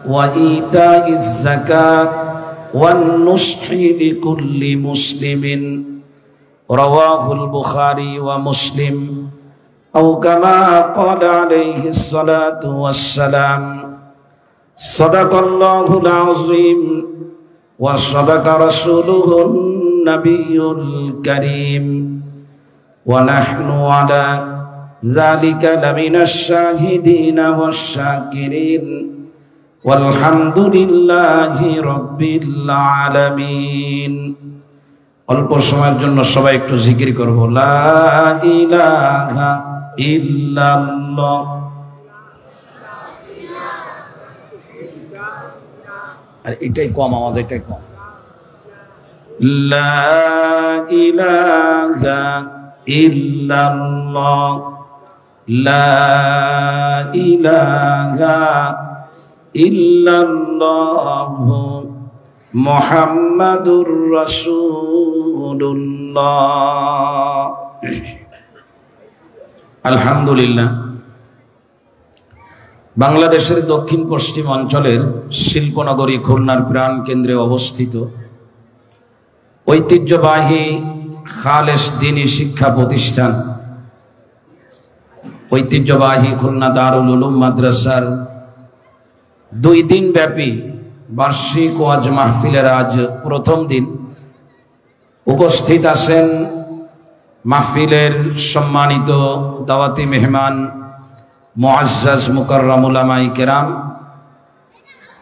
وإيتاء الزكاة والنصح لكل مسلم رواه البخاري ومسلم أو كما قال عليه الصلاة والسلام صدق الله العظيم وصدق رسوله النبي الكريم ونحن على ذلك لمن الشاهدين والشاكرين والحمد لله رب العالمين। অল্প সময়ের জন্য সবাই একটু জিকির করব, লা ইলাহা ইল্লাল্লাহ। আর এটাই কম আওয়াজ, এটাই কম। লা ইলাহা ইল্লাল্লাহ, লা ইলাহা ইল্লাল্লাহ মুহাম্মাদুর রাসূলুল্লাহ। আলহামদুলিল্লাহ। বাংলাদেশের দক্ষিণ পশ্চিম অঞ্চলের শিল্পনগরী খুলনার প্রাণ কেন্দ্রে অবস্থিত ঐতিহ্যবাহী খালেস দ্বীনী শিক্ষা প্রতিষ্ঠান ঐতিহ্যবাহী খুলনা দারুল উলুম মাদ্রাসার 2 দিন ব্যাপী বার্ষিক ওয়াজ মাহফিলের আজ প্রথম দিন। উপস্থিত আছেন মাহফিলের সম্মানিত দাওয়াতি মেহমান মুআজ্জাজ মুকাররম উলামায়ে কেরাম।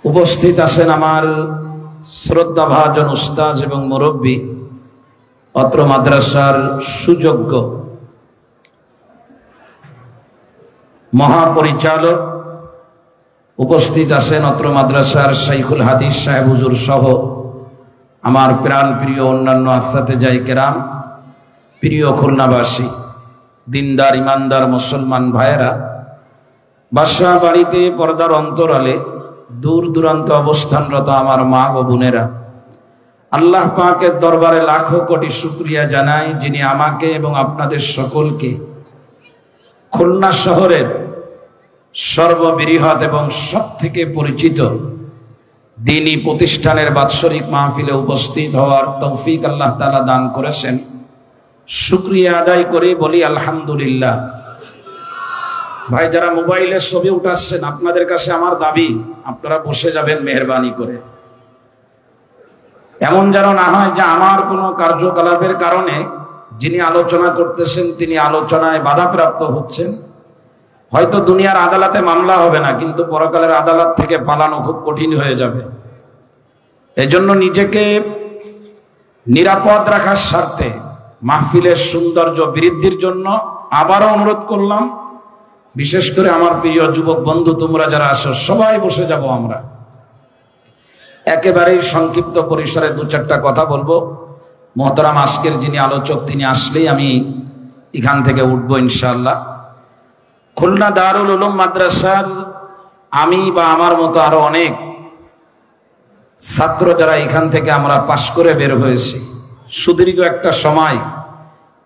উপস্থিত আছেন আমার শ্রদ্ধাভাজন উস্তাজ এবং মুরব্বী, অত্র মাদ্রাসার সুযোগ্য মহাপরিচালক। উপস্থিত আছেন অত্র মাদ্রাসার শাইখুল হাদিস সাহেব হুজুর সহ আমার প্রাণ প্রিয় অন্যান্য আসাতেজায়ে কেরাম, প্রিয় খুলনাবাসী, দিনদার ইমানদার মুসলমান ভাইয়েরা, বাসা বাড়িতে পর্দার অন্তরালে দূর দূরান্ত অবস্থানরত আমার মা ও বোনেরা, আল্লাহ পাকের দরবারে লাখো কোটি শুকরিয়া জানাই, যিনি আমাকে এবং আপনাদের সকলকে খুলনা শহরের সর্ববৃহৎ এবং সবথেকে পরিচিত দ্বীনী প্রতিষ্ঠানের বাৎসরিক মাহফিলে উপস্থিত হওয়ার তৌফিক আল্লাহ তাআলা দান করেছেন। শুকরিয়া আদায় করে বলি আলহামদুলিল্লাহ। ভাই, যারা মোবাইলে ছবি উঠাচ্ছেন, আপনাদের কাছে আমার দাবি, আপনারা বসে যাবেন মেহেরবানি করে। এমন যেন না হয় যে আমার কোনো কার্যকলাপের কারণে যিনি আলোচনা করতেছেন তিনি আলোচনায় বাধাপ্রাপ্ত হচ্ছেন। হয়তো দুনিয়ার আদালতে মামলা হবে না, কিন্তু পরকালের আদালত থেকে পালানো খুব কঠিন হয়ে যাবে। এজন্য নিজেকে নিরাপদ রাখার স্বার্থে মাহফিলের সৌন্দর্য বৃদ্ধির জন্য আবারও অনুরোধ করলাম, বিশেষ করে আমার প্রিয় যুবক বন্ধু, তোমরা যারা আসো সবাই বসে যাব। আমরা একেবারেই সংক্ষিপ্ত পরিসরে 2-4টা কথা বলবো। মোহতারাম আজকের যিনি আলোচক তিনি আসলেই আমি এখান থেকে উঠবো ইনশাআল্লাহ। খুলনা দারুল উলুম মাদ্রাসার আমি বা আমার মতো আরো অনেক ছাত্র যারা এখান থেকে আমরা পাশ করে বের হয়েছি, সুদীর্ঘ একটা সময়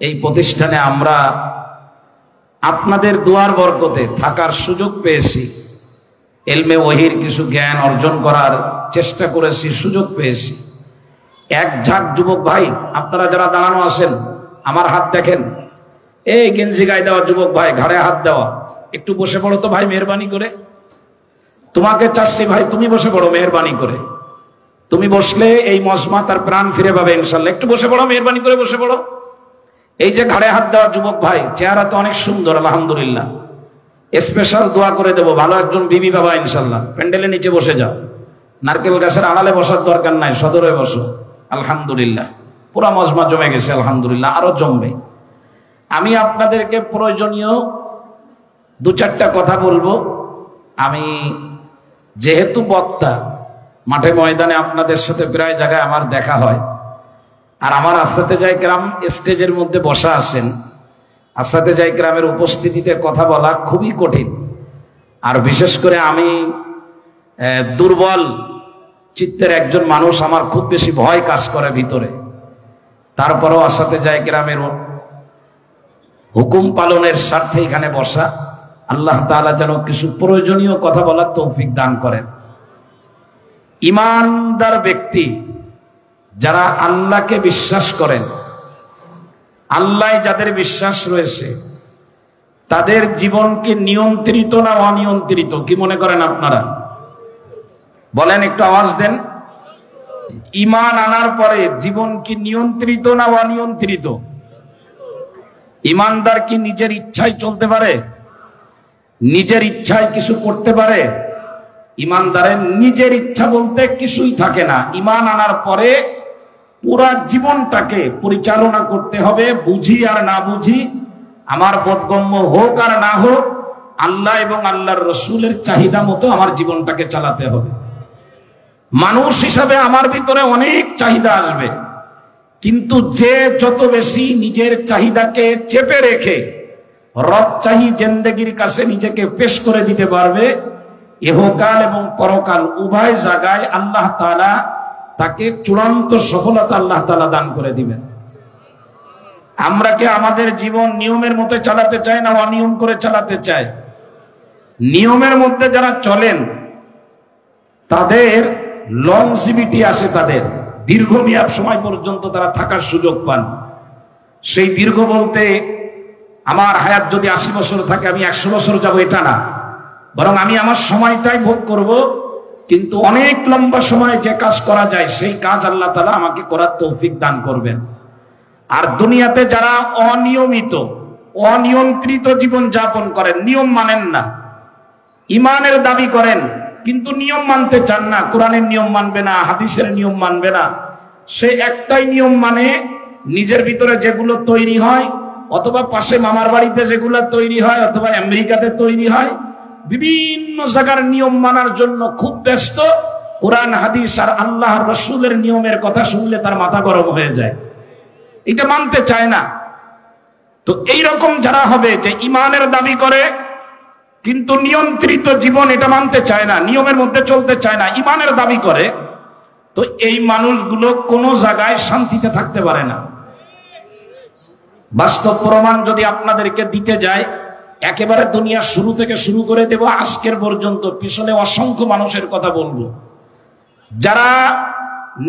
এই প্রতিষ্ঠানে আমরা আপনাদের দোয়ার বরকতে থাকার সুযোগ পেয়েছি, ইলমে ওয়াহির কিছু জ্ঞান অর্জন করার চেষ্টা করেছি, সুযোগ পেয়েছি। এক ঝাঁক যুবক ভাই আপনারা যারা দাঁড়ানো আছেন, আমার হাত দেখেন, এই গেঞ্জি গায়ে দেওয়া যুবক ভাই, ঘাড়ে হাত দেওয়া, একটু বসে পড়ো তো ভাই মেহেরবানি করে। তোমাকে চাচ্ছি ভাই, তুমি বসে পড়ো মেহেরবানি করে। তুমি বসলে এই মজমা তার প্রাণ ফিরে পাবে ইনশাল্লাহ। একটু বসে পড়ো মেহেরবানি করে, বসে পড়ো। এই যে ঘাড়ে হাত দেওয়া যুবক ভাই, চেহারা তো অনেক সুন্দর আলহামদুলিল্লাহ। স্পেশাল দোয়া করে দেবো, ভালো একজন বিবি বাবা ইনশাল্লাহ। প্যান্ডেলের নিচে বসে যাও, নারকেল গাছের আড়ালে বসার দরকার নাই, সদরে বসো। আলহামদুলিল্লাহ, পুরা মজমা জমে গেছে আলহামদুলিল্লাহ, আরো জমবে। আমি আপনাদেরকে প্রয়োজনীয় 2-4টা কথা বলবো। আমি যেহেতু বক্তা, মাঠে ময়দানে আপনাদের সাথে প্রায় জায়গায় আমার দেখা হয়, আর আমার আসাতেজায়ে কেরাম স্টেজের মধ্যে বসা আছেন। আসাতেজায়ে কেরামের উপস্থিতিতে কথা বলা খুবই কঠিন, আর বিশেষ করে আমি দুর্বল চিত্তের একজন মানুষ, আমার খুব বেশি ভয় কাজ করে ভিতরে। তারপরেও আসাতেজায়ে কেরামের হুকুম পালনের স্বার্থে এখানে বসা। আল্লাহ তাআলা যেন কিছু প্রয়োজনীয় কথা বলার তৌফিক দান করেন। ঈমানদার ব্যক্তি যারা আল্লাহকে বিশ্বাস করেন, আল্লাহ যাদের বিশ্বাস রয়েছে, তাদের জীবনকে নিয়ন্ত্রিত না অনিয়ন্ত্রিত কি মনে করেন আপনারা? বলেন, একটু আওয়াজ দেন। ঈমান আনার পরে জীবন কি নিয়ন্ত্রিত না অনিয়ন্ত্রিত? ঈমানদার কি নিজের ইচ্ছায় চলতে পারে? নিজের ইচ্ছায় কিছু করতে পারে? ঈমানদারের নিজের ইচ্ছা বলতে কিছুই থাকে না। ঈমান আনার পরে পুরা জীবনটাকে পরিচালনা করতে হবে, বুঝি আর না বুঝি, আমার বোধগম্য হোক আর না হোক, আল্লাহ এবং আল্লাহর রসুলের চাহিদা মতো আমার জীবনটাকে চালাতে হবে। মানুষ হিসাবে আমার ভিতরে অনেক চাহিদা আসবে, কিন্তু যে যত বেশি নিজের চাহিদাকে চেপে রেখে রব চাহি জিন্দেগির কাছে নিজেকে পেশ করে দিতে পারবে, ইহকাল এবং পরকাল উভয় জায়গায় আল্লাহ তাআলা তাকে চূড়ান্ত সফলতা আল্লাহ তাআলা দান করে দিবেন। আমরা কি আমাদের জীবন নিয়মের মতো চালাতে চাই না অনিয়ম করে চালাতে চাই? নিয়মের মধ্যে যারা চলেন তাদের লংজিভিটি আসে, তাদের দীর্ঘমেয়াদ সময় পর্যন্ত তারা থাকার সুযোগ পান। সেই দীর্ঘ বলতে আমার হায়াত যদি 80 বছর থাকে আমি 100 বছর যাব এটা না, বরং আমি আমার সময়টাই ভোগ করব, কিন্তু অনেক লম্বা সময় যে কাজ করা যায় সেই কাজ আল্লাহ তাআলা আমাকে করার তৌফিক দান করবেন। আর দুনিয়াতে যারা অনিয়মিত অনিয়ন্ত্রিত জীবন যাপন করেন, নিয়ম মানেন না, ঈমানের দাবি করেন কিন্তু নিয়ম মানতে চান না, কোরআনের নিয়ম মানবে না, হাদিসের নিয়ম মানবে না, সে একটাই নিয়ম মানে নিজের ভিতরে যেগুলো তৈরি হয়, অথবা পাশে মামার বাড়িতে যেগুলো তৈরি হয়, অথবা আমেরিকাতে তৈরি হয়, বিভিন্ন জায়গার নিয়ম মানার জন্য খুব ব্যস্ত। কোরআন হাদিস আর আল্লাহর রাসূলের নিয়মের কথা শুনলে তার মাথা গরম হয়ে যায়, এটা মানতে চায় না। তো এই রকম যারা হবে যে ঈমানের দাবি করে কিন্তু নিয়ন্ত্রিত জীবন এটা মানতে চায় না, নিয়মের মধ্যে চলতে চায় না, ঈমানের দাবি করে, তো এই মানুষগুলো কোনো জায়গায় শান্তিতে থাকতে পারে না। বাস্তব প্রমাণ যদি আপনাদেরকে দিতে যায়, একেবারে দুনিয়া শুরু থেকে শুরু করে দেব আজকের পর্যন্ত, পিছনে অসংখ্য মানুষের কথা বলবো যারা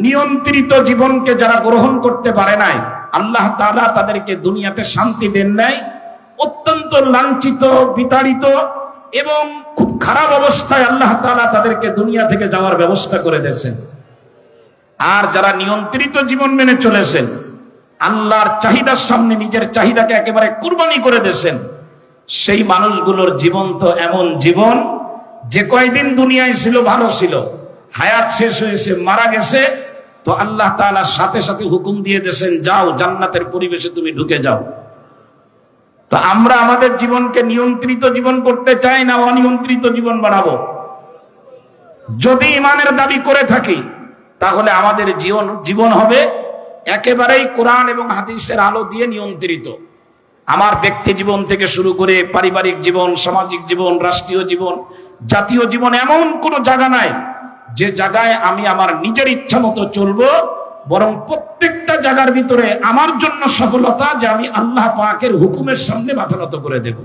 নিয়ন্ত্রিত জীবনকে যারা গ্রহণ করতে পারে নাই, আল্লাহ তাআলা তাদেরকে দুনিয়াতে শান্তি দেন নাই, অত্যন্ত লাঞ্ছিত, বিতাড়িত এবং খুব খারাপ অবস্থায় আল্লাহ তাআলা তাদেরকে দুনিয়া থেকে যাওয়ার ব্যবস্থা করে দিয়েছেন। আর যারা নিয়ন্ত্রিত জীবন মেনে চলেছেন, আল্লাহর চাহিদার সামনে নিজের চাহিদাকে একেবারে কুরবানি করে দিয়েছেন, সেই মানুষগুলোর জীবন তো এমন জীবন যে কয়দিন দুনিয়ায় ছিল ভালো ছিল, হায়াত শেষ হয়েছে, মারা গেছে, তো আল্লাহ তাআলা সাথে সাথে হুকুম দিয়ে দিয়েছেন যাও জান্নাতের পরিবেশে তুমি ঢুকে যাও। তো আমরা আমাদের জীবনকে নিয়ন্ত্রিত জীবন করতে চাই না অনিয়ন্ত্রিত জীবন বানাবো? যদি ঈমানের দাবি করে থাকি তাহলে আমাদের জীবন হবে একেবারেই কোরআন এবং হাদিসের আলো দিয়ে নিয়ন্ত্রিত। আমার ব্যক্তি জীবন থেকে শুরু করে পারিবারিক জীবন, সামাজিক জীবন, রাষ্ট্রীয় জীবন, জাতীয় জীবন, এমন কোনো জায়গা নাই যে জায়গায় আমি আমার নিজের ইচ্ছা মতো চলবো, বরং প্রত্যেকটা জায়গার ভিতরে আমার জন্য সফলতা যে আমি আল্লাহ পাকের হুকুমের সামনে মাথা নত করে দেব।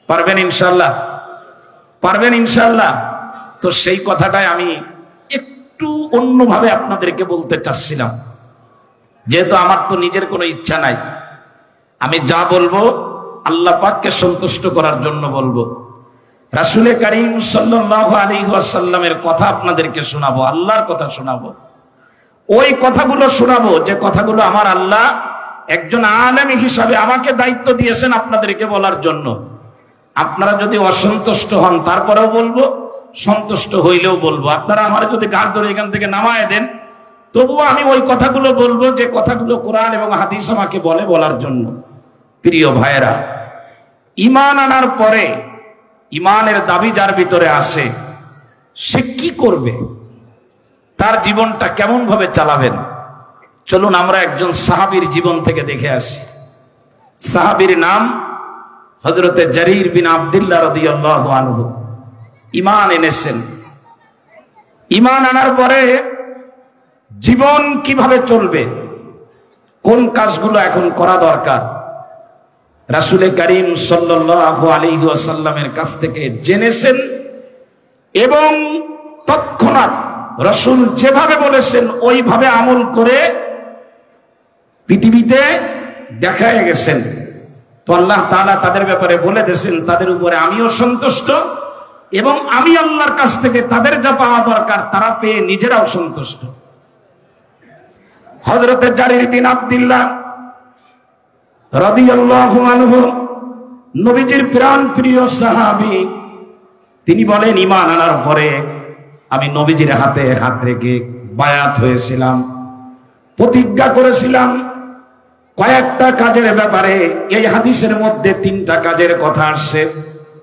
পারবেন ইনশাআল্লাহ? পারবেন ইনশাআল্লাহ? তো সেই কথাটাই আমি একটু অন্যভাবে আপনাদেরকে বলতে চাচ্ছিলাম, যেহেতু আমার তো নিজের কোনো ইচ্ছা নাই, আমি যা বলবো আল্লাহ পাককে সন্তুষ্ট করার জন্য বলবো। রাসূল কারীম সাল্লাল্লাহু আলাইহি ওয়াসাল্লামের কথা আপনাদেরকে শোনাবো, আল্লাহর কথা শোনাবো, ওই কথাগুলো শোনাবো যে কথাগুলো আমার আল্লাহ একজন আলেম হিসাবে আমাকে দায়িত্ব দিয়েছেন আপনাদেরকে বলার জন্য। আপনারা যদি অসন্তুষ্ট হন তারপরেও বলবো, সন্তুষ্ট হইলেও বলবো। আপনারা আমার যদি গাল ধরে এখান থেকে নামায় দেন তবুও আমি ওই কথাগুলো বলবো যে কথাগুলো কোরআন এবং হাদিস আমাকে বলার জন্য। প্রিয় ভাইয়েরা, ঈমান আনার পরে ঈমানের দাবি যার ভিতরে আসে সে কি করবে, তার জীবনটা কেমন ভাবে চালাবেন, চলুন আমরা একজন সাহাবীর জীবন থেকে দেখে আসি। সাহাবীর নাম হযরতে জারীর বিন আব্দুল্লাহ রাদিয়াল্লাহু আনহু। ঈমান এনেছেন, ঈমান আনার পরে জীবন কিভাবে চলবে, কোন কাজগুলো এখন করা দরকার, রাসূল করিম সাল্লাল্লাহু আলাইহি ওয়াসাল্লামের কাছ থেকে জেনেছেন এবং তৎক্ষণাৎ রাসূল যেভাবে বলেছেন ওইভাবে আমল করে পৃথিবীতে দেখায় গেছেন। তো আল্লাহ তাআলা তাদের ব্যাপারে বলে দিয়েছেন তাদের উপরে আমিও সন্তুষ্ট এবং আমি আল্লাহর কাছ থেকে তাদের যা পাওয়া দরকার তারা পেয়ে নিজেরাও সন্তুষ্ট। হযরত জারির বিন আব্দুল্লাহ রাদিয়াল্লাহু আনহু নবীজির প্রাণ প্রিয় সাহাবী, তিনি বলেন ঈমান আনার পরে আমি নবীজির হাতে হাত রেখে বায়াত হয়েছিলাম, প্রতিজ্ঞা করেছিলাম কয়েকটা কাজের ব্যাপারে। এই হাদিসের মধ্যে 3টা কাজের কথা আসছে।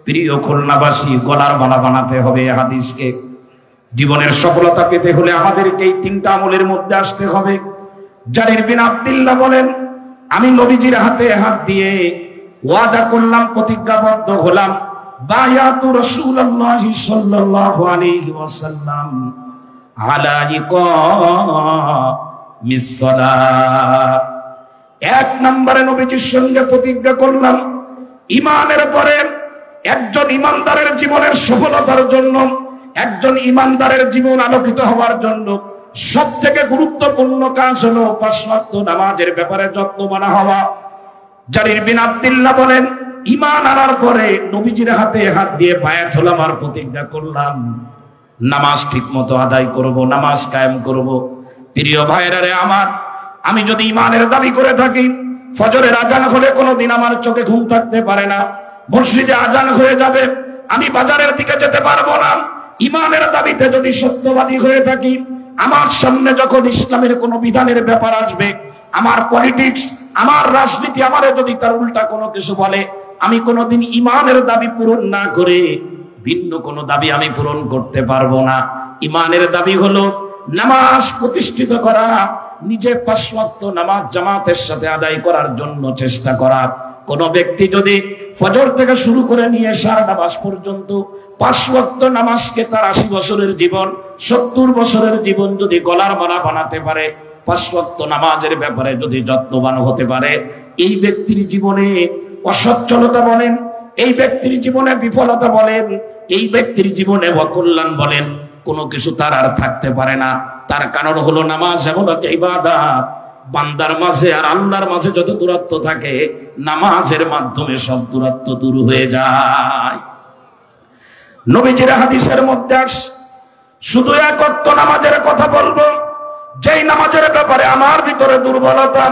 প্রিয় খুলনাবাসী, গলার মালা বানাতে হবে এই হাদিসকে। জীবনের সফলতা পেতে হলে আমাদেরকে এই 3টা আমলের মধ্যে আসতে হবে। জারির বিন আব্দুল্লাহ বলেন আমি নবীজির হাতে হাত দিয়ে ওয়াদা করলাম, প্রতিজ্ঞাবদ্ধ হলাম, বায়াতু রাসূলুল্লাহি সাল্লাল্লাহু আলাইহি ওয়াসাল্লাম আলা ইকামিস সালাত। 1 নম্বরে নবীজির সঙ্গে প্রতিজ্ঞা করলাম ঈমানের পরে একজন ঈমানদারের জীবনের সফলতার জন্য, একজন ঈমানদারের জীবন আলোকিত হওয়ার জন্য সবথেকে গুরুত্বপূর্ণ কাজ হলো 5 ওয়াক্ত নামাজের ব্যাপারে যত্নবান হওয়া। জারির বিন আব্দুল্লাহ বলেন ঈমান আনার পরে নবীজির হাতে হাত দিয়ে বায়াত হলাম আর প্রতিজ্ঞা করলাম নামাজ ঠিকমতো আদায় করব, নামাজ কায়েম করব। প্রিয় ভাইরা রে আমার, আমি যদি ঈমানের দাবি করে থাকি, ফজরের আজান হলে কোনোদিন আমার চোখে ঘুম থাকতে পারে না, মসজিদে আজান হয়ে যাবে, আমি বাজারের দিকে যেতে পারবো না। ঈমানের দাবিতে যদি সত্যবাদী হয়ে থাকি, আমার সামনে যখন ইসলামের কোনো বিধানের ব্যাপার আসবে, আমার পলিটিক্স, আমার রাজনীতি আমারে যদি তার উল্টা কোনো কিছু বলে, আমি কোনোদিন ঈমানের দাবি পূরণ না করে ভিন্ন কোনো দাবি আমি পূরণ করতে পারবো না। ঈমানের দাবি হলো নামাজ প্রতিষ্ঠিত করা, নিজে 5 ওয়াক্ত নামাজ জামাতের সাথে আদায় করার জন্য চেষ্টা করা। কোন ব্যক্তি যদি ফজর থেকে শুরু করে নিয়ে সারা নামাজ পর্যন্ত 5 ওয়াক্ত নামাজকে তার 80 বছরের জীবন, 70 বছরের জীবন যদি গলার মালা বানাতে পারে, 5 ওয়াক্ত নামাজের ব্যাপারে যদি যত্নবান হতে পারে, এই ব্যক্তির জীবনে অসচ্ছলতা বলেন, এই ব্যক্তির জীবনে বিফলতা বলেন, এই ব্যক্তির জীবনে অকল্যাণ বলেন, কোনো কিছু তার আর থাকতে পারে না। তার কারণ হলো নামাজ এমন একটা ইবাদত, বান্দার মাঝে আর আল্লাহর মাঝে যত দূরত্ব থাকে নামাজের মাধ্যমে সব দূরত্ব দূর হয়ে যায়। নবীজির হাদিসের মধ্যে শুধু 1 ওয়াক্ত নামাজের কথা বলবো, যেই নামাজের ব্যাপারে আমার ভিতরে দুর্বলতা,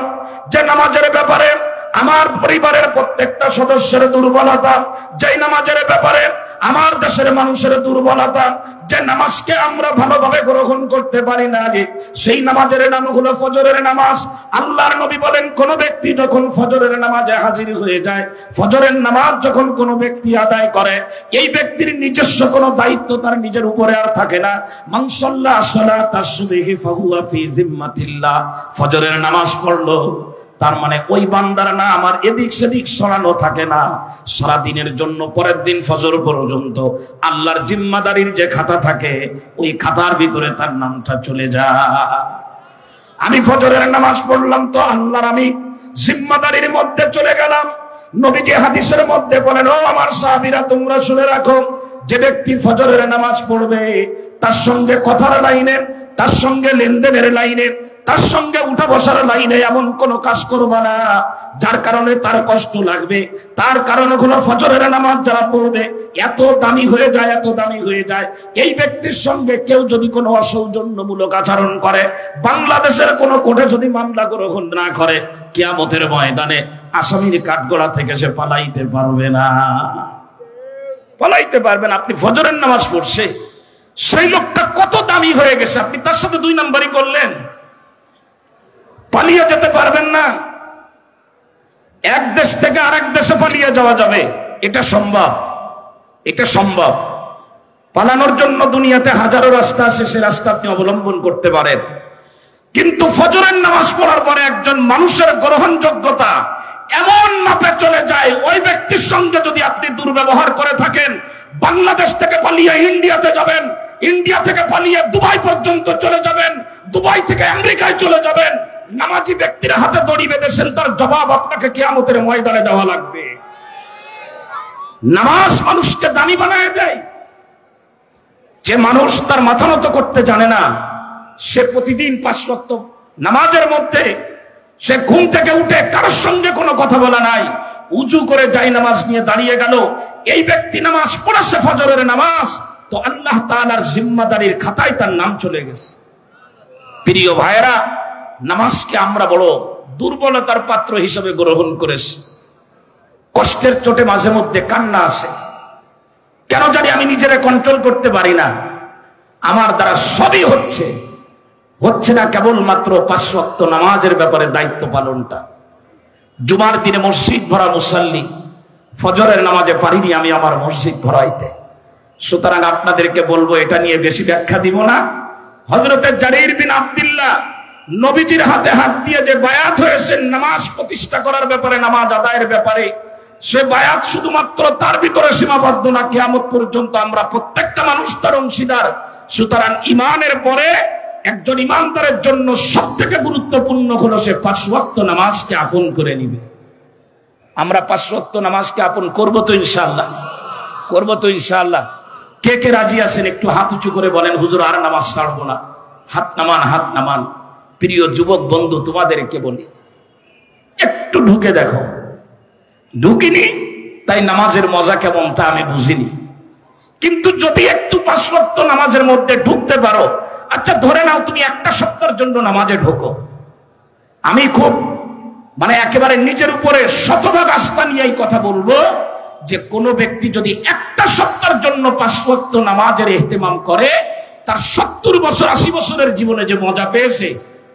যে নামাজের ব্যাপারে আমার পরিবারের প্রত্যেকটা সদস্যের দুর্বলতা, যেই নামাজের ব্যাপারে আমার দেশের মানুষের দুর্বলতা, যে নামাজকে আমরা ভালোভাবে গ্রহণ করতে পারি না, সেই নামাজের নাম হলো ফজরের নামাজ। আল্লাহর নবী বলেন কোন ব্যক্তি যখন ফজরের নামাজে হাজির হয়ে যায়, ফজরের নামাজ যখন কোন ব্যক্তি আদায় করে, এই ব্যক্তির নিজস্ব কোনো দায়িত্ব তার নিজের উপরে আর থাকে না। মান সাল্লা সালাতাস সুবহি ফাহুয়া ফি জিম্মাতিল্লাহ, ফজরের নামাজ পড়লো তার মানে ওই বান্দার না আমার এদিক সেদিক সরানো থাকে না। সারা দিনের জন্য পরের দিন ফজর পর্যন্ত আল্লাহর জিম্মাদারির যে খাতা থাকে, ওই খাতার ভিতরে তার নামটা চলে যায়। আমি ফজরের নামাজ পড়লাম তো আল্লাহর আমি জিম্মাদারির মধ্যে চলে গেলাম। নবীজি হাদিসের মধ্যে বলেন, ও আমার সাহাবীরা তোমরা শুনে রাখো, যে ব্যক্তি ফজরের নামাজ পড়বে তার সঙ্গে কথার লাইনে, তার সঙ্গে লেনদেনের লাইনে, তার সঙ্গে উঠা বসার লাইনে এমন কোন কাজ করবে না যার কারণে তার কষ্ট লাগবে। তার কারণ হলো ফজরের নামাজ যারা পড়বে এত দামি হয়ে যায়, এত দামি হয়ে যায়। এই ব্যক্তির সঙ্গে কেউ যদি কোনো অসৌজন্যমূলক আচরণ করে, বাংলাদেশের কোনো কোর্টে যদি মামলা গ্রহণ না করে, কিয়ামতের ময়দানে আসামির কাঠগড়া থেকে সে পালাইতে পারবে না, পালাইতে পারবেন। আপনি ফজরের নামাজ পড়ছে, সেই লোকটা কত দামি হয়ে গেছে, আপনি তার সাথে 2 নাম্বারই করলেন, পালিয়ে যেতে পারবেন না। এক দেশ থেকে আরেক দেশে পালিয়ে যাওয়া যাবে, এটা সম্ভব, এটা সম্ভব। পালানোর জন্য দুনিয়াতে হাজারো রাস্তা আছে, সে রাস্তা আপনি অবলম্বন করতে পারেন। কিন্তু ফজরের নামাজ পড়ার পরে একজন মানুষের গ্রহণযোগ্যতা এমন মাপে চলে যায়, ওই ব্যক্তির সঙ্গে যদি আপনি দুর্ব্যবহার করে থাকেন, বাংলাদেশ থেকে পালিয়ে ইন্ডিয়াতে যাবেন, ইন্ডিয়া থেকে পালিয়ে দুবাই পর্যন্ত চলে যাবেন, দুবাই থেকে আমেরিকায় চলে যাবেন, নামাজি ব্যক্তির হাতে দড়ি বেঁধেছেন, তার জবাব আপনাকে কিয়ামতের ময়দানে দেওয়া লাগবে। নামাজ মানুষকে দামি বানায় দেয়। যে মানুষ তার মাথা নত করতে জানে না, সে প্রতিদিন 5 ওয়াক্ত নামাজের মধ্যে সে ঘুম থেকে উঠে কারোর সঙ্গে কোনো কথা বলা নাই, উজু করে যাই নামাজ নিয়ে দাঁড়িয়ে গেল, এই ব্যক্তি নামাজ পড়েছে ফজরের নামাজ, তো আল্লাহ তাআলার জিম্মাদারির খাতায় তার নাম চলে গেছে। প্রিয় ভাইরা, নামাজকে আমরা বড় দুর্বলতার পাত্র হিসেবে গ্রহণ করেছি। কষ্টের চোটে মাঝে মধ্যে কান্না আসে, কেন জানি আমি নিজেরা কন্ট্রোল করতে পারি না। আমার দ্বারা সবই হচ্ছে না কেবলমাত্র 5 ওয়াক্ত নামাজের ব্যাপারে দায়িত্ব পালনটা। জুমার দিনে মসজিদ ভরা মুসাল্লি, ফজরের নামাজে পারিনি আমি আমার মসজিদ ভরাইতে। সুতরাং আপনাদেরকে বলবো, এটা নিয়ে বেশি ব্যাখ্যা দিব না। হযরতে জারীর বিন আব্দুল্লাহ নবীজির হাতে হাত দিয়ে যে বায়াত হয়েছেন নামাজ প্রতিষ্ঠা করার ব্যাপারে, নামাজ আদায়ের ব্যাপারে, সে বায়াত শুধুমাত্র তার ভিতরে সীমাবদ্ধ না, কিয়ামত পর্যন্ত আমরা প্রত্যেকটা মানুষ তার অংশীদার। সুতরাং ইমানের পরে একজন ইমানদারের জন্য সবথেকে গুরুত্বপূর্ণ হলো সে 5 ওয়াক্ত নামাজকে আপন করে নিবে। আমরা 5 ওয়াক্ত নামাজকে আপন করবো তো ইনশাআল্লাহ? করবো তো ইনশাআল্লাহ? কে কে রাজি আছেন একটু হাত উঁচু করে বলেন, হুজুর আর নামাজ ছাড়বো না। হাত নামান, হাত নামান। প্রিয় যুবক বন্ধু, তোমাদেরকে বলি, একটু ঢুকে দেখো। ঢুকিনি তাই নামাজের মজা কেমন তা আমি বুঝিনি, কিন্তু যদি একটু 5 ওয়াক্ত নামাজের মধ্যে ঢুকতে পারো, আচ্ছা ধরে নাও তুমি একটা সপ্তাহের জন্য নামাজে ঢোকো, আমি খুব একেবারে নিজের উপরে শতভাগ আস্থা নিয়ে এই কথা বলবো যে কোনো ব্যক্তি যদি একটা সপ্তাহের জন্য 5 ওয়াক্ত নামাজের ইহতিমাম করে, তার 70 বছর 80 বছরের জীবনে যে মজা পেয়েছে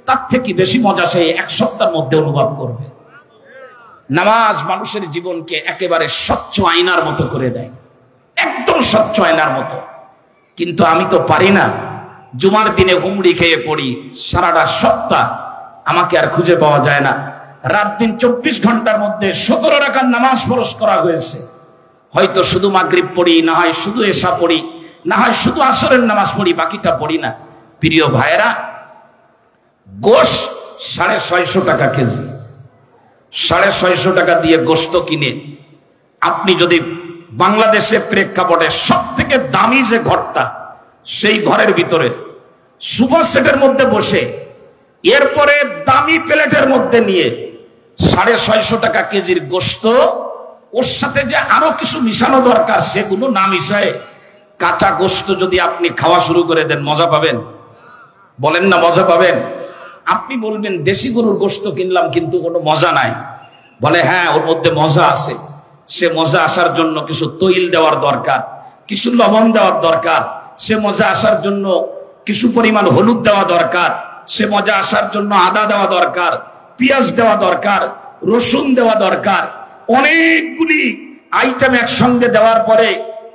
তার থেকে বেশি মজা সে 1 সপ্তাহের মধ্যে অনুভব করবে। নামাজ মানুষের জীবনকে একেবারে স্বচ্ছ আয়নার মতো করে দেয়, একদম স্বচ্ছ আয়নার মতো। কিন্তু আমি তো পারি না, জুমার দিনে হুমড়ি খেয়ে পড়ি, সারাটা সপ্তাহ আমাকে আর খুঁজে পাওয়া যায় না। রাত দিন 24 ঘন্টার মধ্যে 17 রাকাত নামাজ ফরজ করা হয়েছে, হয়তো শুধু মাগরিব পড়ি, না হয় শুধু এশা পড়ি, না হয় শুধু আসরের নামাজ পড়ি, বাকিটা পড়ি না। প্রিয় ভাইরা, গোশত 650 টাকা কেজি। 650 টাকা দিয়ে গোশত কিনে আপনি যদি বাংলাদেশে প্রেক্ষাপটে সব থেকে দামি যে ঘরটা, সেই ঘরের ভিতরে সুপার সেটের মধ্যে বসে, এরপরে দামি প্লেটের মধ্যে নিয়ে 650 টাকা কেজির গোশত, ওর সাথে যে আরো কিছু মিশানো দরকার সেগুলো না মিশায় কাঁচা গোশত যদি আপনি খাওয়া শুরু করে দেন, মজা পাবেন? বলেন না মজা পাবেন? আপনি বলবেন দেশি গরুর গোশত কিনলাম কিন্তু কোনো মজা নাই। বলে হ্যাঁ, ওর মধ্যে মজা আছে। সে মজা আসার জন্য কিছু তৈল দেওয়ার দরকার, কিছু লবণ দেওয়ার দরকার, সে মজা আসার জন্য কিছু পরিমাণ হলুদ দেওয়া দরকার, সে মজা আসার জন্য আদা দেওয়া দরকার, পেঁয়াজ দেওয়া দরকার, রসুন দেওয়া দরকার। অনেকগুলি আইটেম একসঙ্গে দেওয়ার পরে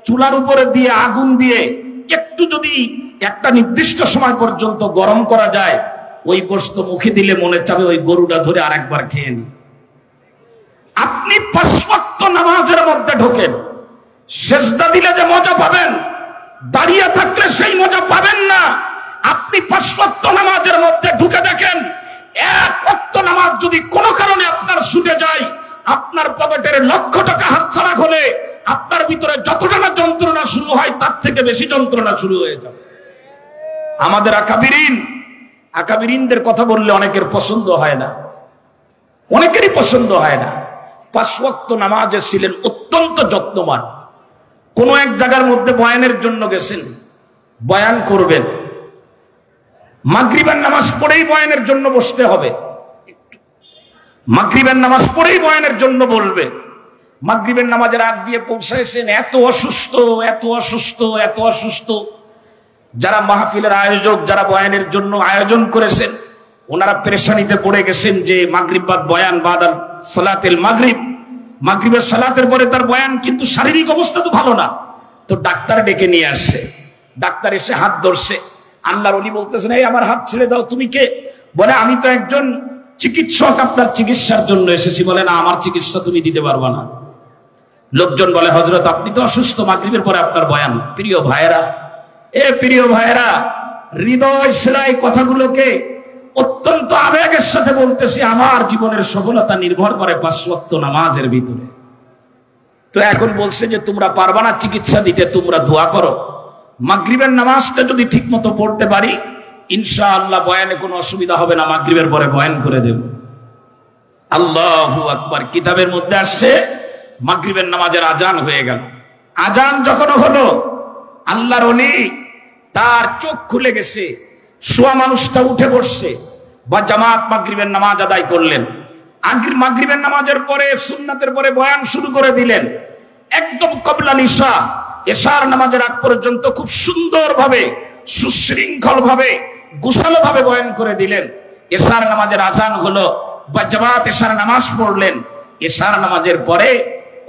চুলার উপরে দিয়ে আগুন দিয়ে একটু যদি একটা নির্দিষ্ট সময় পর্যন্ত গরম করা যায়, ওই গোশত মুখে দিলে মনে চাবে ওই গরুটা ধরে আরেকবার খেয়ে নি। আপনি 5 ওয়াক্ত নামাজের মধ্যে ঢোকেন, সেজদা দিলে যে মজা পাবেন, দাঁড়িয়ে থাকলে সেই মজা পাবেন না। আপনি 5 ওয়াক্ত নামাজের মধ্যে ঢুকে দেখেন, 1 ওয়াক্ত নামাজ যদি কোনো কারণে আপনার ছুটে যায়, আপনার পকেটের লক্ষ টাকা হাতছাড়া হলে আপনার ভিতরে যতটা না যন্ত্রণা শুরু হয় তার থেকে বেশি যন্ত্রণা শুরু হয়ে যাবে। আমাদের আকাবিরিনদের কথা বললে অনেকের পছন্দ হয় না, অনেকেরই পছন্দ হয় না। 5 ওয়াক্ত নামাজে ছিলেন অত্যন্ত যত্নবান। কোন এক জায়গার মধ্যে বয়ানের জন্য গেছেন, বয়ান করবেন, মাগরিবের নামাজ পড়েই বয়ানের জন্য বসতে হবে, মাগরিবের নামাজ পড়েই বয়ানের জন্য বলবে। মাগরিবের নামাজের আগ দিয়ে পৌঁছাইছেন, এত অসুস্থ, এত অসুস্থ, এত অসুস্থ। যারা মাহফিলের আয়োজক, যারা বয়ানের জন্য আয়োজন করেছেন, ওনারা পেরেশানিতে পড়ে গেছেন যে মাগরিব বাদ বয়ান, বাদাল সালাতেল মাগরিব, মাগরিবের সালাতের পরে তার বয়ান, কিন্তু শারীরিক অবস্থা তো ভালো না। তো ডাক্তার ডেকে নিয়ে আসছে, ডাক্তার এসে হাত ধরছে, আল্লাহর ওলি বলতেছেন এই আমার হাত ছেড়ে দাও। তুমি কে? বলে আমি তো একজন চিকিৎসক, আপনার চিকিৎসার জন্য এসেছি। বলে না, আমার চিকিৎসা তুমি দিতে পারবা না। লোকজন বলে হযরত আপনি তো অসুস্থ, মাগরিবের পরে আপনার বয়ান। প্রিয় ভাইয়েরা, প্রিয় ভাইয়েরা, হৃদয় সেরা এই কথাগুলোকে অত্যন্ত আবেগের সাথে বলতেছি, আমার জীবনের সফলতা নির্ভর করে 5 ওয়াক্ত নামাজের ভিতরে। তো এখন বলছে যে তোমরা পারবা না চিকিৎসা দিতে, তোমরা দোয়া করো। মাগরিবের নামাজটা যদি ঠিক মতো পড়তে পারি, ইনশাআল্লাহ বয়ানে কোনো অসুবিধা হবে না, মাগরিবের পরে বয়ান করে দেব। আল্লাহু আকবার। কিতাবের মধ্যে আসছে মাগরিবের নামাজের আজান হয়ে গেল। আজান যখন হলো, আল্লাহর ওলি তার চোখ খুলে গেছে, শোয়া মানুষটা উঠে বসছে, বা জামাত মাগরিবের নামাজ আদায় করলেন। মাগরিবের নামাজের পরে সুন্নাতের পরে বয়ান শুরু করে দিলেন, একদম কবলাল ইশা, এশার নামাজের আগ পর্যন্ত খুব সুন্দরভাবে, সুশৃঙ্খল ভাবে, গোছালো ভাবে বয়ান করে দিলেন। এশার নামাজের আজান হলো, বা জামাত এশার নামাজ পড়লেন। এশার নামাজের পরে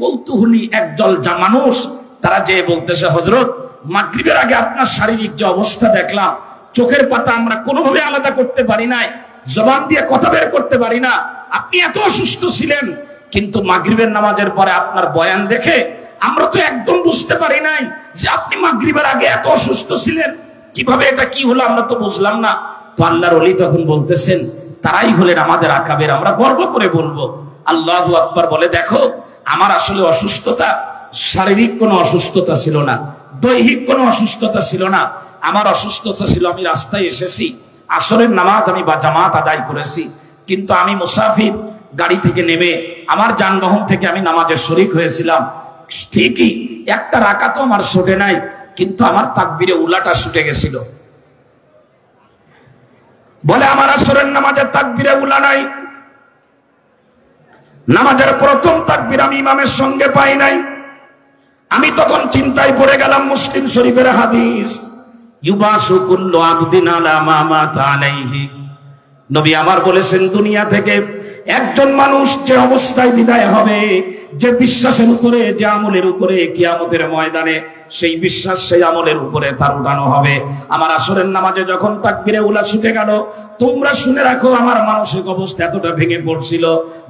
কৌতূহলী একদল মানুষ তারা যে বলতেছে, হযরত মাগরিবের আগে আপনার শারীরিক যে অবস্থা দেখলাম, চোখের পাতা আমরা কোনোভাবে আলাদা করতে পারি নাই, জবান দিয়ে কথা বের করতে পারি না, আপনি এত অসুস্থ ছিলেন, কিন্তু মাগরিবের নামাজের পরে আপনার বয়ান দেখে আমরা তো একদম বুঝতে পারি নাই যে আপনি মাগরিবের আগে এত অসুস্থ ছিলেন, কিভাবে এটা কি হলো আমরা তো বুঝলাম না। তো আল্লাহর ওলি তখন বলতেছেন, তারাই হলেন আমাদের আকাবের, আমরা গর্ব করে বলবো। আল্লাহু আকবার বলে, দেখো আমার আসলে অসুস্থতা শারীরিক কোনো অসুস্থতা ছিল না, দৈহিক কোনো অসুস্থতা ছিল না। আমার অসুস্থতা ছিল, আমি রাস্তায় এসেছি, আসরের নামাজ আমি বা জামাত আদায় করেছি, কিন্তু আমি মুসাফির, গাড়ি থেকে নেমে আমার যানবাহন থেকে আমি নামাজের শরীক হয়েছিলাম। ঠিকই একটা রাকাতও আমার ছুটে নাই, কিন্তু আমার তাকবীরে উলাটা ছুটে গেছিল। বলে আমার আসরের নামাজের তাকবীরে উলা নাই, নামাজের প্রথম তাকবীর আমি ইমামের সঙ্গে পাই নাই। আমি তখন চিন্তায় পড়ে গেলাম, মুসলিম শরীফের হাদিস, ইউবাসু কুল্লু আবদিন আলা মা মাতা আলাইহি। নবী আমার বলেছেন, দুনিয়া থেকে একজন মানুষ যে অবস্থায় বিদায় হবে, যে বিশ্বাসের উপরে, যে আমলের উপরে কিয়ামতের ময়দানে সেই বিশ্বাস, সেই আমলের উপরে তার উঠানো হবে। আমার আসরের নামাজে যখন তাকবীরে উলা ছুটে গেল, তোমরা শুনে রাখো, আমার মানসিক অবস্থা এতটা ভেঙে পড়ছিল,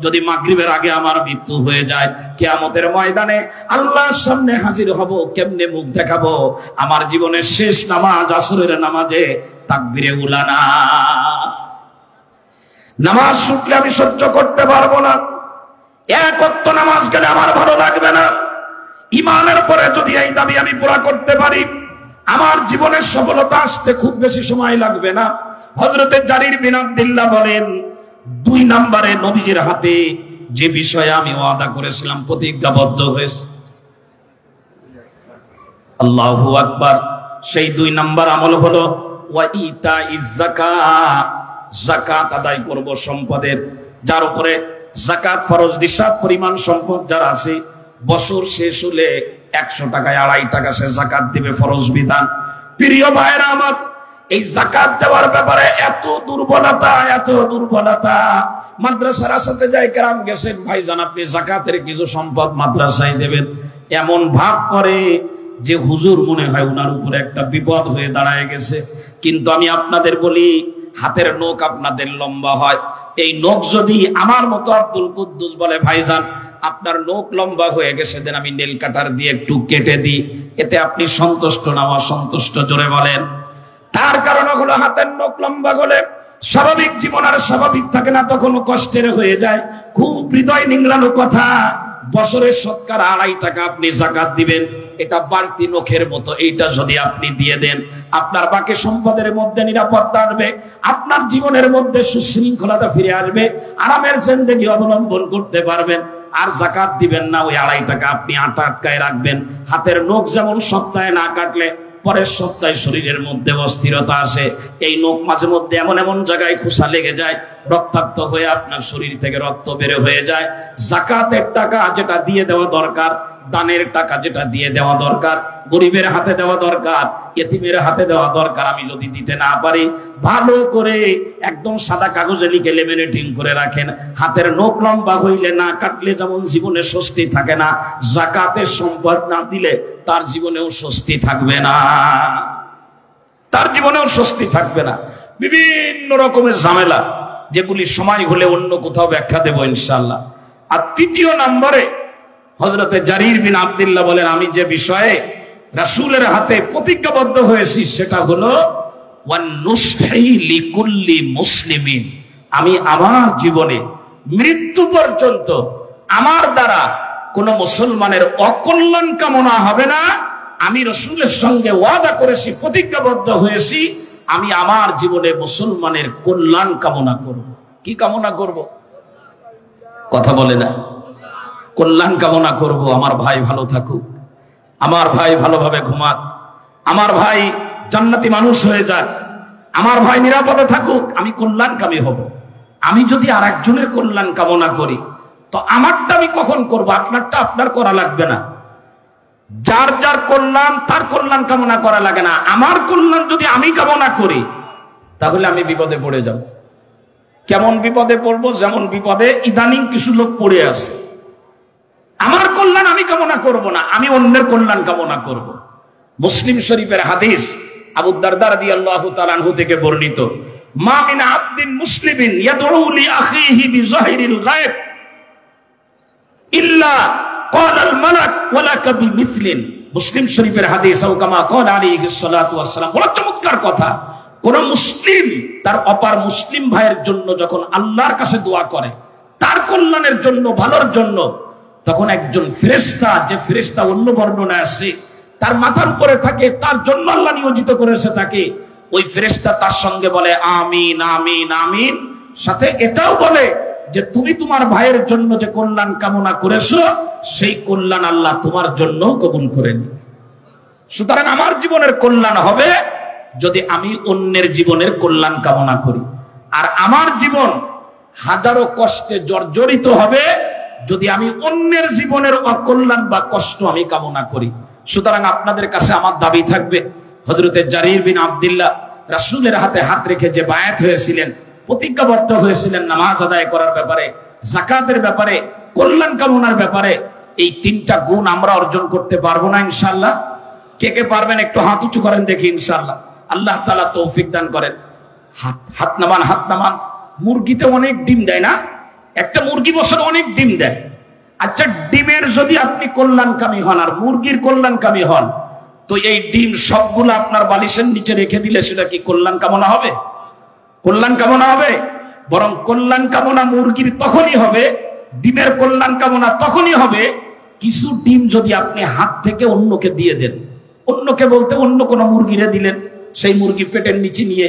যদি মাগরিবের আগে আমার মৃত্যু হয়ে যায়, কিয়ামতের ময়দানে আল্লাহর সামনে হাজির হব, কেমনে মুখ দেখাবো? আমার জীবনের শেষ নামাজ আসরের নামাজে তাকবীরে উলা না। নামাজ ছুটলে আমি সহ্য করতে পারবো না, এক ওয়াক্ত নামাজ গেলে আমার ভালো লাগবে না। ঈমানের পরে যদি এই দাবি আমি পুরা করতে পারি, আমার জীবনের সফলতা আসতে খুব বেশি সময় লাগবে না। হযরতে জারির বিন আব্দুল্লাহ বলেন, 2 নম্বরে নবীজির হাতে যে বিষয়ে আমি ওয়াদা করেছিলাম, প্রতিজ্ঞাবদ্ধ হয়েছে, আল্লাহু আকবার, সেই 2 নম্বর আমল হলো ওয়া ইতাইজ যাকাত, যাকাত আদায় করব সম্পদের। যার উপরে যাকাত ফরজ, নিসাব পরিমাণ সম্পদ যার আছে, বছর শেষ হলে 100 টাকায় 2.5 টাকা সে যাকাত দিবে, ফরজ বিধান। প্রিয় ভাইরা আমার, এই যাকাত দেওয়ার ব্যাপারে এত দুর্বলতা, এত দুর্বলতা। মাদ্রাসার সাথে যাই কেরাম গেছেন, ভাইজান আপনি যাকাতের কিছু সম্পদ মাদ্রাসায় দেবেন, এমন ভাব করে যে হুজুর মনে হয় উনার উপরে একটা বিপদ হয়ে দাঁড়ায় গেছে। কিন্তু আমি আপনাদের বলি, হাতের নখ আপনাদের লম্বা হয়, এই নখ যদি আমার মতো আব্দুল কুদ্দুস বলে, ভাইজান আপনার নখ লম্বা হয়ে গেছে, দেন আমি নেল কাটার দিয়ে একটু কেটে দিই, এতে আপনি সন্তুষ্ট না অসন্তুষ্ট? জোরে বলেন। তার কারণ হলো হাতের নখ লম্বা হলে স্বাভাবিক জীবন আর স্বাভাবিক থাকে না, তখন কষ্টের হয়ে যায়। খুব হৃদয় নিংড়ানো কথা, বছরের শতকরা 2.5 টাকা আপনি যাকাত দিবেন, এটা বাড়তি নখের মতো, এইটা যদি আপনি দিয়ে দেন, আপনার বাকি সম্পদের মধ্যে নিরাপত্তা আসবে, আপনার জীবনের মধ্যে সুশৃঙ্খলতা ফিরে আসবে, আরামের জিন্দেগি অবলম্বন করতে পারবেন। আর যাকাত দিবেন না, ওই 2.5 টাকা আপনি আটকায় রাখবেন। হাতের নখ যেমন সপ্তাহে না কাটলে পরের সপ্তাহে শরীরের মধ্যে অস্থিরতা আসে, এই নখ মাঝে মধ্যে এমন এমন জায়গায় খোসা লেগে যায়, রক্তাক্ত হয়ে আপনার শরীর থেকে রক্ত বের হয়ে যায়। যাকাতের টাকা যেটা দিয়ে দেওয়া দরকার, দানের টাকা যেটা দিয়ে দেওয়া দরকার, গরিবের হাতে দেওয়া দরকার, ইতিমের হাতে দেওয়া দরকার, আমি যদি দিতে না পারি, ভালো করে একদম সাদা কাগজে লিখে লেমিনেটিং করে রাখেন। হাতের নখ লম্বা হইলে, না কাটলে যেমন জীবনে স্বস্তি থাকে না, যাকাতের সম্পদ না দিলে তার জীবনেও স্বস্তি থাকবে না, তার জীবনেও স্বস্তি থাকবে না। বিভিন্ন রকমের ঝামেলা, যেগুলি সময় হলে অন্য কোথাও ব্যাখ্যা দেব ইনশাআল্লাহ। আর 3য় নম্বরে হযরতে জারির বিন আব্দুল্লাহ বলেন, আমি যে বিষয়ে রাসূলের হাতে প্রতিজ্ঞাবদ্ধ হয়েছি সেটা হলো ওয়ান নুসহি লিকুল্লি মুসলিমিন, আমি আমার জীবনে মৃত্যু পর্যন্ত আমার দ্বারা কোন মুসলমানের অকল্যাণ কামনা হবে না। আমি রাসূলের সঙ্গে ওয়াদা করেছি, প্রতিজ্ঞাবদ্ধ হয়েছি, আমি আমার জীবনে মুসলমানের কল্যাণ কামনা করব। কি কামনা করব? কথা বলে না। কল্যাণ কামনা করব, আমার ভাই ভালো থাকুক, আমার ভাই ভালোভাবে ঘুমাক, আমার ভাই জান্নাতি মানুষ হয়ে যাক, আমার ভাই নিরাপদে থাকুক, আমি কল্যাণকামী হব। আমি যদি আরেকজনের কল্যাণ কামনা করি তো আমারটা আমি কখন করব? আপনারটা আপনার করা লাগবে না। যার যার কল্যাণ তার কল্যাণ কামনা করা লাগে না। আমার কল্যাণ যদি আমি কামনা করি তাহলে আমি বিপদে পড়ে যাব। কেমন বিপদে পড়ব? যেমন বিপদে ইদানিং কিছু লোক পড়ে আছে। আমার কল্যাণ আমি কামনা করব না, আমি অন্যের কল্যাণ কামনা করব। মুসলিম শরীফের হাদিস, আবু দারদা রাদিয়াল্লাহু তাআলা আনহু থেকে বর্ণিত, মা মিন আবদিন মুসলিমিন ইয়াদউ লি আখিহি বিযাহিরিল গায়ব ইল্লা ক্বালাল মালাক ওয়ালাকা বিমিসলিন। মুসলিম শরীফের হাদিস, ও কামা ক্বালা আলাইহিস সালাতু ওয়াস সালাম। বড় চমৎকার কথা। কোন মুসলিম তার অপার মুসলিম ভাইয়ের জন্য যখন আল্লাহর কাছে দোয়া করে, তার কল্যাণের জন্য, ভালোর জন্য, তখন একজন ফেরেশতা, যে ফেরেশতা অন্য বর্ণনায় আছে তার মাথার উপরে থাকে, তার জন্য আল্লাহ নিয়োজিত করেছে তাকে, ওই ফেরেশতা তার সঙ্গে বলে আমিন আমিন আমিন। সাথে এটাও বলে যে তুমি তোমার ভাইয়ের জন্য যে কল্যাণ কামনা করেছো সেই কল্যাণ আল্লাহ তোমার জন্য কবুল করে নি। সুতরাং আমার জীবনের কল্যাণ হবে যদি আমি অন্যের জীবনের কল্যাণ কামনা করি, আর আমার জীবন হাজারো কষ্টে জর্জরিত হবে যদি আমি অন্যের জীবনের অকল্যাণ বা কষ্ট আমি কামনা করি। সুতরাং আপনাদের কাছে আমার দাবি থাকবে, হযরতে জারির বিন আব্দুল্লাহ রাসূলের হাতে হাত রেখে যে বায়াত হয়েছিলেন, প্রতিজ্ঞাবদ্ধ হয়েছিলেন নামাজ আদায় করার ব্যাপারে, যাকাতের ব্যাপারে, কল্যাণ কামনার ব্যাপারে, এই তিনটা গুণ আমরা অর্জন করতে পারবো না ইনশাআল্লাহ? কে কে পারবেন একটু হাত উঁচু করেন দেখি ইনশাআল্লাহ। আল্লাহ তাআলা তৌফিক দান করেন। হাত নামান, হাত নামান। মুরগিতে অনেক ডিম দেয় না? একটা মুরগি বছরে অনেক ডিম দেয়। আচ্ছা, ডিমের যদি আপনি কল্যাণকামী হন আর মুরগির কল্যাণকামী হন, তো এই ডিম সবগুলো আপনার বালিশের নিচে রেখে দিলে সেটা কি কল্যাণ কামনা হবে? কল্যাণ কামনা হবে? বরং কল্যাণ কামনা মুরগির তখনই হবে, ডিমের কল্যাণ কামনা তখনই হবে কিছু ডিম যদি আপনি হাত থেকে অন্যকে দিয়ে দেন। অন্যকে বলতে অন্য কোনো মুরগিরে দিলেন, সেই মুরগি পেটের নিচে নিয়ে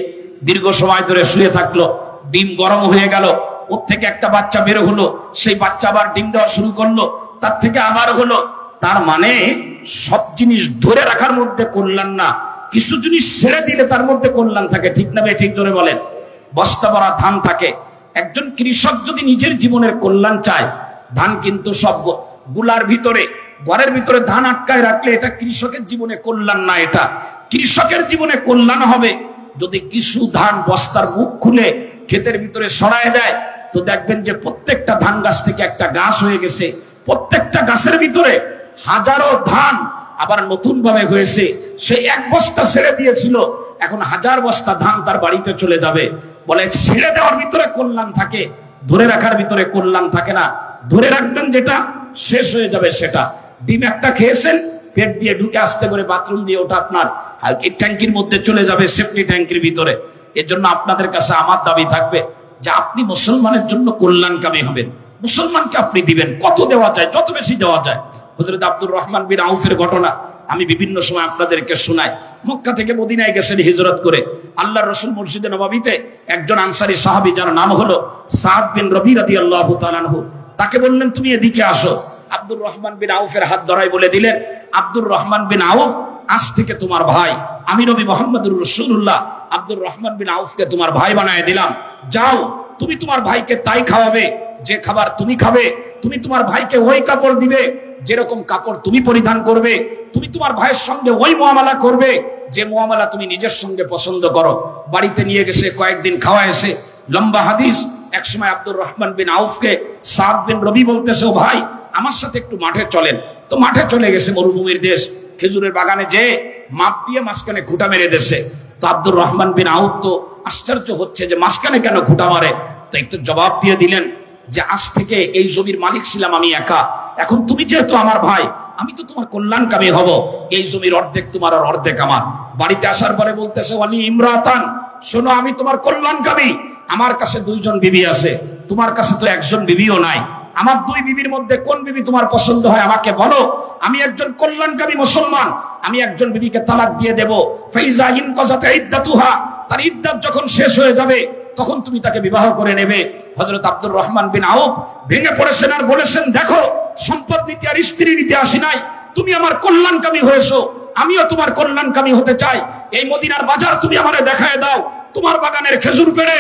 দীর্ঘ সময় ধরে শুয়ে থাকলো, ডিম গরম হয়ে গেল, ওর থেকে একটা বাচ্চা বের হলো, সেই বাচ্চা আবার ডিম দেওয়া শুরু করলো, তার থেকে আবার হলো। তার মানে সব জিনিস ধরে রাখার মধ্যে কল্যাণ না, কিছু জিনিস ছেড়ে দিলে তার মধ্যে কল্যাণ থাকে। ঠিক না? ঠিক জোরে বলেন। বস্তা ভরা ধান থাকে। একজন কৃষক যদি নিজের জীবনের কল্যাণ চায়, ধান কিন্তু সব গুলার ভিতরে, ঘরের ভিতরে ধান আটকায় রাখলে এটা কৃষকের জীবনে কল্যাণ না। এটা কৃষকের জীবনে কল্যাণ হবে যদি কিছু ধান বস্তার মুখ খুলে ক্ষেতের ভিতরে সরায় দেয়, তো দেখবেন যে প্রত্যেকটা ধান গাছ থেকে একটা গাছ হয়ে গেছে, প্রত্যেকটা গাছের ভিতরে হাজারো ধান আবার নতুন ভাবে হয়েছে। সে এক বস্তা ছেড়ে দিয়েছিল, এখন হাজার বস্তা ধান তার বাড়িতে চলে যাবে। বলে ছেড়ে দেওয়ার ভিতরে কল্যাণ থাকে, ধরে রাখার ভিতরে কল্যাণ থাকে না। ধরে রাখবেন যেটা শেষ হয়ে যাবে সেটা। ডিম একটা খেয়েছেন, পেট দিয়ে ঢুকে আসতে করে বাথরুম দিয়ে ওটা আপনার এই ট্যাঙ্কির মধ্যে চলে যাবে, সেফটি ট্যাঙ্কির ভিতরে। এর জন্য আপনাদের কাছে আমার দাবি থাকবে যে আপনি মুসলমানের জন্য কল্যাণকামী হবেন। মুসলমানকে আপনি দিবেন, কত দেওয়া যায়, যত বেশি দেওয়া যায়। হযরত আব্দুর রহমান বিন আউফের ঘটনা আমি বিভিন্ন সময় আপনাদেরকে শোনাই। মক্কা থেকে মদিনায় গেছেন হিজরত করে। আল্লাহর রাসূল মসজিদে নববীতে একজন আনসারী সাহাবী যার নাম হলো সাদ বিন রবি রাদিয়াল্লাহু তাআলা আনহু, তাকে বললেন তুমি এদিকে আসো। আব্দুর রহমান বিন আউফের হাত ধরাই বলে দিলেন, আব্দুর রহমান বিন আউফ আজ থেকে তোমার ভাই, আমি নবী মুহাম্মদুর রাসূলুল্লাহ আব্দুর রহমান বিন আউফকে তোমার ভাই বানায় দিলাম। যাও, তুমি তোমার ভাইকে তাই খাওয়াবে যে খাবার তুমি খাবে, তুমি তোমার ভাইকে ওই কাপড় দিবে যেরকম কাপড় তুমি পরিধান করবে, তুমি তোমার ভাইয়ের সঙ্গে ওই মুআমালা করবে যে মুআমালা তুমি নিজের সঙ্গে পছন্দ করো। বাড়িতে নিয়ে গেছে, কয়েকদিন খাওয়া এসে, লম্বা হাদিস। একসময় আব্দুর রহমান বিন আউফকে সাদ বিন রবি বলতেছে, ও ভাই আমার সাথে একটু মাঠে চলেন। তো মাঠে চলে গেছে, মরুভূমির দেশ, খেজুরের বাগানে যে মাপ দিয়ে মাঝখানে খুঁটা মেরে দেশে। তো আব্দুর রহমান বিন আউফ তো আশ্চর্য হচ্ছে যে মাঝখানে কেন খুঁটা মারে। তো একটু জবাব দিয়ে দিলেন যে আজ থেকে এই জমির মালিক ছিলাম আমি একা, এখন তুমি যেহেতু আমার ভাই, আমি তো তোমার কল্যাণকামী হব। এই জমির অর্ধেক তোমার আর অর্ধেক আমার। বাড়িতে আসার পরে বলতেছে ওয়ালি ইমরাতান, শোনো আমি তোমার কল্যাণকামী। আমার কাছে দুইজন বিবি আছে, তোমার কাছে তো একজন বিবিও নাই। আমার দুই বিবির মধ্যে কোন বিবি তোমার পছন্দ হয় আমাকে বলো। আমি একজন কল্যাণকামী মুসলমান, আমি একজন বিবিকে তালাক দিয়ে দেব। ফাইজা ইনকাযাত ইদ্দাতুহা, তার ইদ্দাত যখন শেষ হয়ে যাবে তখন তুমি তাকে বিবাহ করে নেবে। হযরত আব্দুর রহমান বিন আউফ ভেঙে পড়েছেন আর বলেছেন, দেখো সম্পদ নীতি আর স্ত্রী নীতি আসি নাই, তুমি আমার কল্যাণকামী হয়েছো, আমিও তোমার কল্যাণকামী হতে চাই। এই মদিনার বাজার তুমি আমারে দেখায় দাও, তোমার বাগানের খেজুর পেড়ে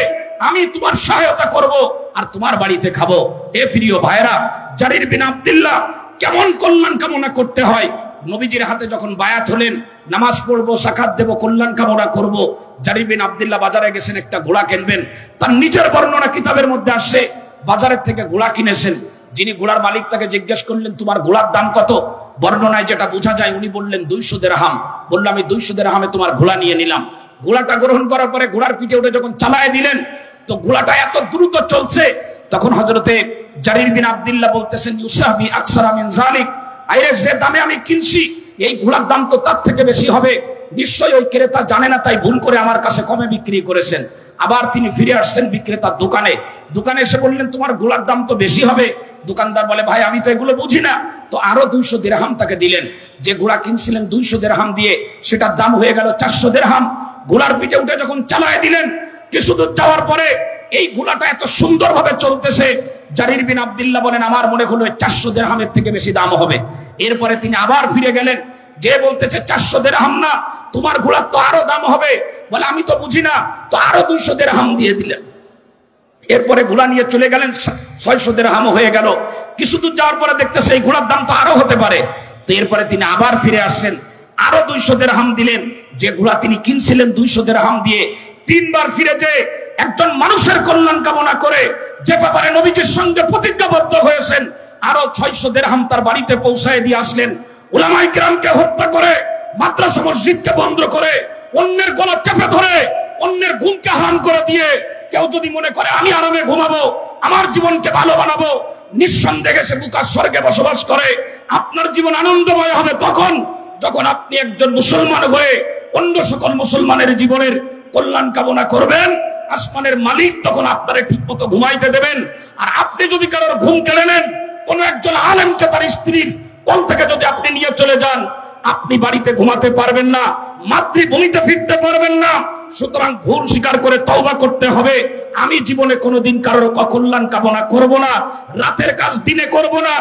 আমি তোমার সহায়তা করব আর তোমার বাড়িতে খাবো। এ প্রিয় ভাইরা, জারির বিন আব্দুল্লাহ কেমন কল্যাণ কামনা করতে হয়। নবীজির হাতে যখন বায়াত হলেন, নামাজ পড়বো, যাকাত দেব, কল্যাণ কামনা করব, জারির বিন আব্দুল্লাহ বাজারে গেছেন একটা ঘোড়া কিনবেন। তার নিজের বর্ণনা কিতাবের মধ্যে আসে বাজারের থেকে ঘোড়া কিনেছেন। যিনি ঘোড়ার মালিক তাকে জিজ্ঞেস করলেন তোমার ঘোড়ার দাম কত? বর্ণনায় যেটা বোঝা যায় উনি বললেন 200 দিরহাম। বলল আমি 200 দিরহামে তোমার ঘোড়া নিয়ে নিলাম। ঘোড়াটা গ্রহণ করার পরে ঘোড়ার পিঠে উঠে যখন চালায় দিলেন তো ঘোড়াটা এত দ্রুত চলছে, তখন হযরতে জারির বিন আব্দুল্লাহ বলতেছেন ইউসাবি আকসারা মিন যালিক, আরে যে দামে আমি কিনছি এই ঘোড়ার দাম তো তার থেকে বেশি হবে। নিশ্চয়ই ওই ক্রেতা জানে না, তাই ভুল করে আমার কাছে কমে বিক্রি করেছেন। আবার তিনি ফিরে আসছেন বিক্রেতার দোকানে। দোকানে এসে বললেন তোমার ঘোড়ার দাম তো বেশি হবে। দোকানদার বলে ভাই আমি তো এগুলো বুঝি না। তো আরো 200 দিরহাম তাকে দিলেন। যে ঘোড়া কিনছিলেন 200 দিরহাম দিয়ে, সেটার দাম হয়ে গেল 400 দিরহাম। ঘোড়ার পিঠে উঠে যখন চালায় দিলেন, কিছু দূর যাওয়ার পরে এই ঘোড়াটা এত সুন্দরভাবে চলতেছে, জারির বিন আব্দুল্লাহ বলেন আমার মনে হলো 400 দিরহামের থেকে বেশি দাম হবে। এরপরে তিনি আবার ফিরে গেলেন, যে বলতেছে 400 দিরহাম না, তোমার ঘোড়ার তো আরো দাম হবে। বলে আমি তো বুঝি না, তো আরো 200 দিরহাম দিয়ে দিলেন। এরপরে ঘোড়া নিয়ে চলে গেলেন, 600 দিরহাম হয়ে গেল। কিছু দূর যাওয়ার পরে দেখতেছে এই ঘোড়ার দাম তো আরো হতে পারে। তো এরপরে তিনি আবার ফিরে আসেন, আরো 200 দিরহাম দিলেন। যে ঘোড়া তিনি কিনছিলেন 200 দিরহাম দিয়ে, 3 বার ফিরে যে একজন মানুষের কল্যাণ কামনা করে যে ব্যাপারে নবীজির সঙ্গে প্রতিজ্ঞাবদ্ধ হয়েছেন, আরো 600 দিরহাম তার বাড়িতে পৌঁছায় দিয়ে আসলেন। উলামায়ে কিরামকে হত্যা করে, মাদ্রাসা মসজিদকে বন্ধ করে, অন্যের গলা চেপে ধরে, অন্যের ঘুমকে হারাম করে দিয়ে কেউ যদি মনে করে আমি আরামে ঘুমাবো, আমার জীবনকে ভালো বানাবো, নিঃসন্দেহে সে বুকার স্বর্গে বসবাস করে। আপনার জীবন আনন্দময় হবে তখন যখন আপনি একজন মুসলমান হয়ে অন্য সকল মুসলমানের জীবনের কল্যাণ কামনা করবেন। আসমানের মালিক তখন আপনারে ঠিক মতো ঘুমাইতে দেবেন। আর আপনি যদি কারোর ঘুম কেড়ে নেন, কোন একজন আলেমকে তার স্ত্রীর কোল থেকে যদি আপনি নিয়ে চলে যান, আপনি বাড়িতে ঘুমাতে পারবেন না, মাতৃভূমিতে ফিরতে পারবেন না। সুতরাং ভুল স্বীকার করে তওবা করতে হবে। আমি জীবনে কোনোদিন কারোর অকল্যাণ কামনা করব না, রাতের কাজ দিনে করব না,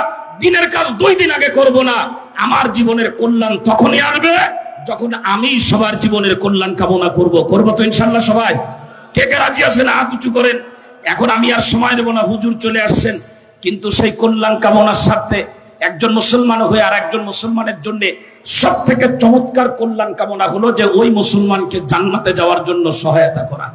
দিনের কাজ 2 দিন আগে করব না। আমার জীবনের কল্যাণ তখনই আসবে যখন আমি সবার জীবনের কল্যাণ কামনা করব। করবো তো ইনশাআল্লাহ সবাই? কে কে রাজি আছেন হাত উঁচু করেন। এখন আমি আর সময় দেব না, হুজুর চলে আসছেন। কিন্তু সেই কল্যাণ কামনার স্বার্থে একজন মুসলমান হয়ে আর একজন মুসলমানের জন্য সব থেকে চমৎকার কল্যাণ কামনা হলো যে ওই মুসলমানকে জান্নাতে যাওয়ার জন্য সহায়তা করা।